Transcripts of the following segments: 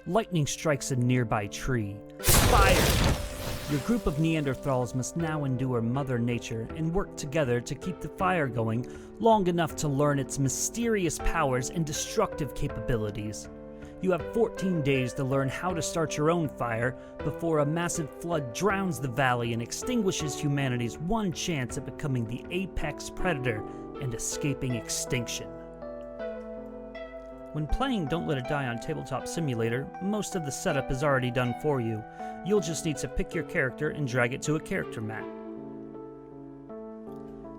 Lightning strikes a nearby tree. Fire! Your group of Neanderthals must now endure Mother Nature and work together to keep the fire going long enough to learn its mysterious powers and destructive capabilities. You have 14 days to learn how to start your own fire before a massive flood drowns the valley and extinguishes humanity's one chance at becoming the apex predator and escaping extinction. When playing Don't Let It Die on Tabletop Simulator, most of the setup is already done for you. You'll just need to pick your character and drag it to a character mat.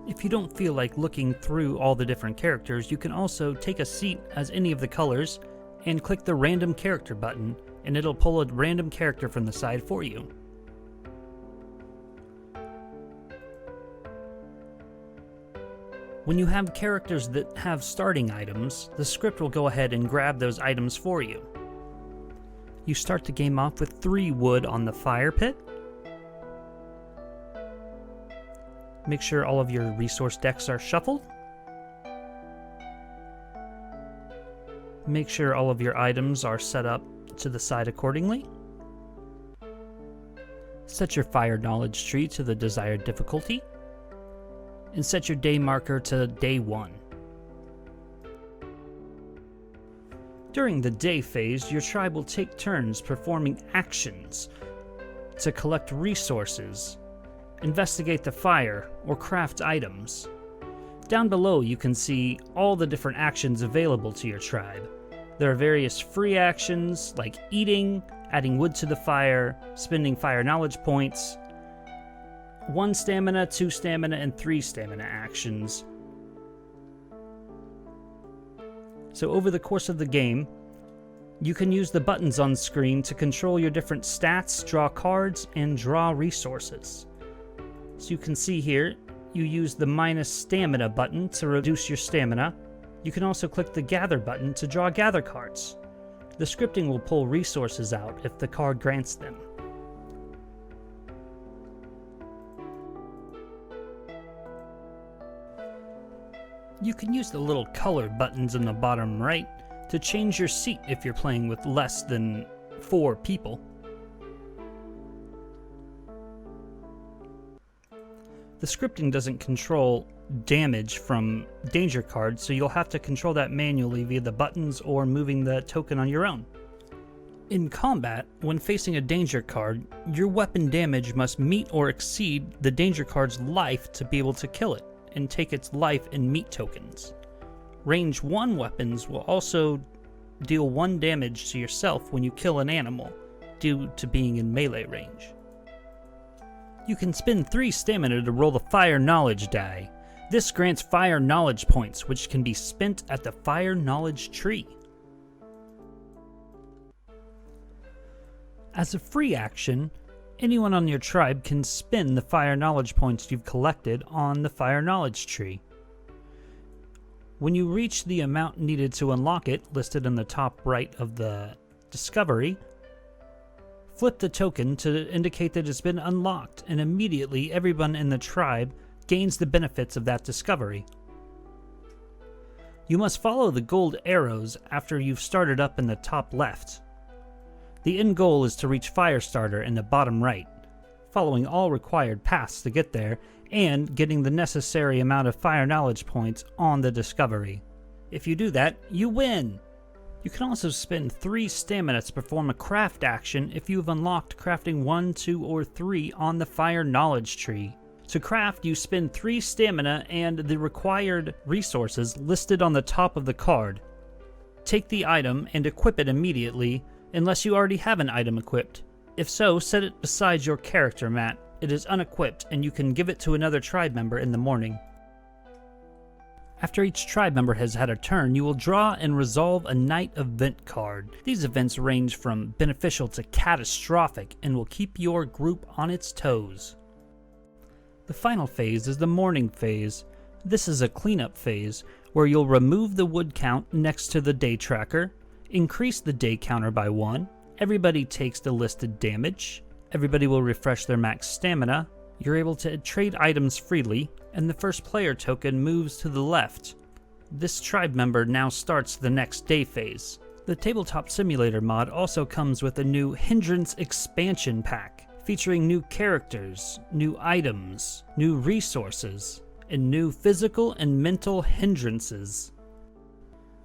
If you don't feel like looking through all the different characters, you can also take a seat as any of the colors and click the random character button, and it'll pull a random character from the side for you. When you have characters that have starting items, the script will go ahead and grab those items for you. You start the game off with 3 wood on the fire pit. Make sure all of your resource decks are shuffled. Make sure all of your items are set up to the side accordingly. Set your fire knowledge tree to the desired difficulty. And set your day marker to day 1. During the day phase, your tribe will take turns performing actions to collect resources, investigate the fire, or craft items. Down below you can see all the different actions available to your tribe. There are various free actions like eating, adding wood to the fire, spending fire knowledge points, 1 stamina, 2 stamina, and 3 stamina actions. So over the course of the game, you can use the buttons on screen to control your different stats, draw cards, and draw resources. So you can see here, you use the minus stamina button to reduce your stamina. You can also click the gather button to draw gather cards. The scripting will pull resources out if the card grants them. You can use the little color buttons in the bottom right to change your seat if you're playing with less than 4 people. The scripting doesn't control damage from danger cards, so you'll have to control that manually via the buttons or moving the token on your own. In combat, when facing a danger card, your weapon damage must meet or exceed the danger card's life to be able to kill it and take its life and meat tokens. Range 1 weapons will also deal 1 damage to yourself when you kill an animal, due to being in melee range. You can spend 3 stamina to roll the fire knowledge die. This grants fire knowledge points, which can be spent at the fire knowledge tree. As a free action, anyone on your tribe can spend the fire knowledge points you've collected on the fire knowledge tree. When you reach the amount needed to unlock it, listed in the top right of the discovery, flip the token to indicate that it's been unlocked, and immediately everyone in the tribe gains the benefits of that discovery. You must follow the gold arrows after you've started up in the top left. The end goal is to reach Firestarter in the bottom right, following all required paths to get there, and getting the necessary amount of fire knowledge points on the discovery. If you do that, you win! You can also spend 3 stamina to perform a craft action if you've unlocked crafting 1, 2, or 3 on the fire knowledge tree. To craft, you spend 3 stamina and the required resources listed on the top of the card. Take the item and equip it immediately, unless you already have an item equipped. If so, set it beside your character mat. It is unequipped and you can give it to another tribe member in the morning. After each tribe member has had a turn, you will draw and resolve a night event card. These events range from beneficial to catastrophic and will keep your group on its toes. The final phase is the morning phase. This is a cleanup phase where you'll remove the wood count next to the day tracker, increase the day counter by 1, everybody takes the listed damage, everybody will refresh their max stamina, you're able to trade items freely, and the first player token moves to the left. This tribe member now starts the next day phase. The Tabletop Simulator mod also comes with a new Hindrance expansion pack, featuring new characters, new items, new resources, and new physical and mental hindrances.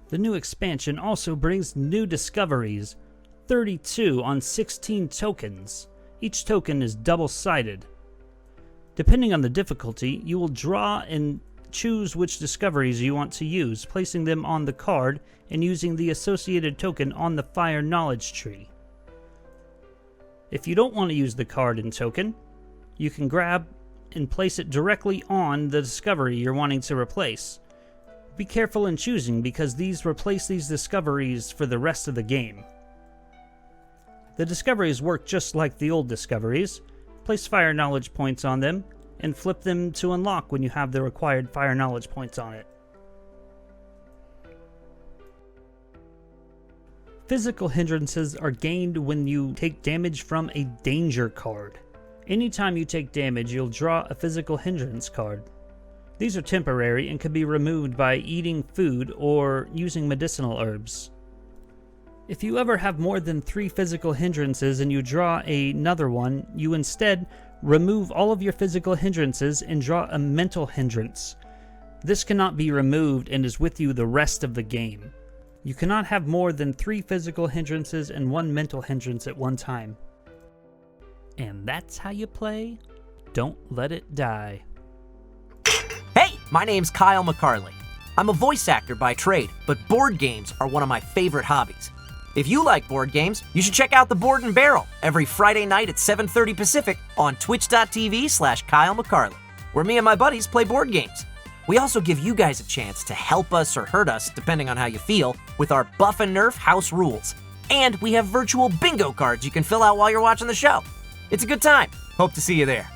The new expansion also brings new discoveries, 32 on 16 tokens. Each token is double-sided. Depending on the difficulty, you will draw and choose which discoveries you want to use, placing them on the card and using the associated token on the Fire Knowledge tree. If you don't want to use the card and token, you can grab and place it directly on the discovery you're wanting to replace. Be careful in choosing because these replace these discoveries for the rest of the game. The discoveries work just like the old discoveries. Place Fire Knowledge points on them and flip them to unlock when you have the required Fire Knowledge points on it. Physical hindrances are gained when you take damage from a danger card. Anytime you take damage, you'll draw a physical hindrance card. These are temporary and can be removed by eating food or using medicinal herbs. If you ever have more than 3 physical hindrances and you draw another one, you instead remove all of your physical hindrances and draw a mental hindrance. This cannot be removed and is with you the rest of the game. You cannot have more than 3 physical hindrances and 1 mental hindrance at one time. And that's how you play Don't Let It Die. Hey, my name's Kyle McCarley. I'm a voice actor by trade, but board games are one of my favorite hobbies. If you like board games, you should check out The Board and Barrel every Friday night at 7:30 Pacific on twitch.tv/Kyle McCarley, where me and my buddies play board games. We also give you guys a chance to help us or hurt us, depending on how you feel, with our Buff and Nerf house rules. And we have virtual bingo cards you can fill out while you're watching the show. It's a good time. Hope to see you there.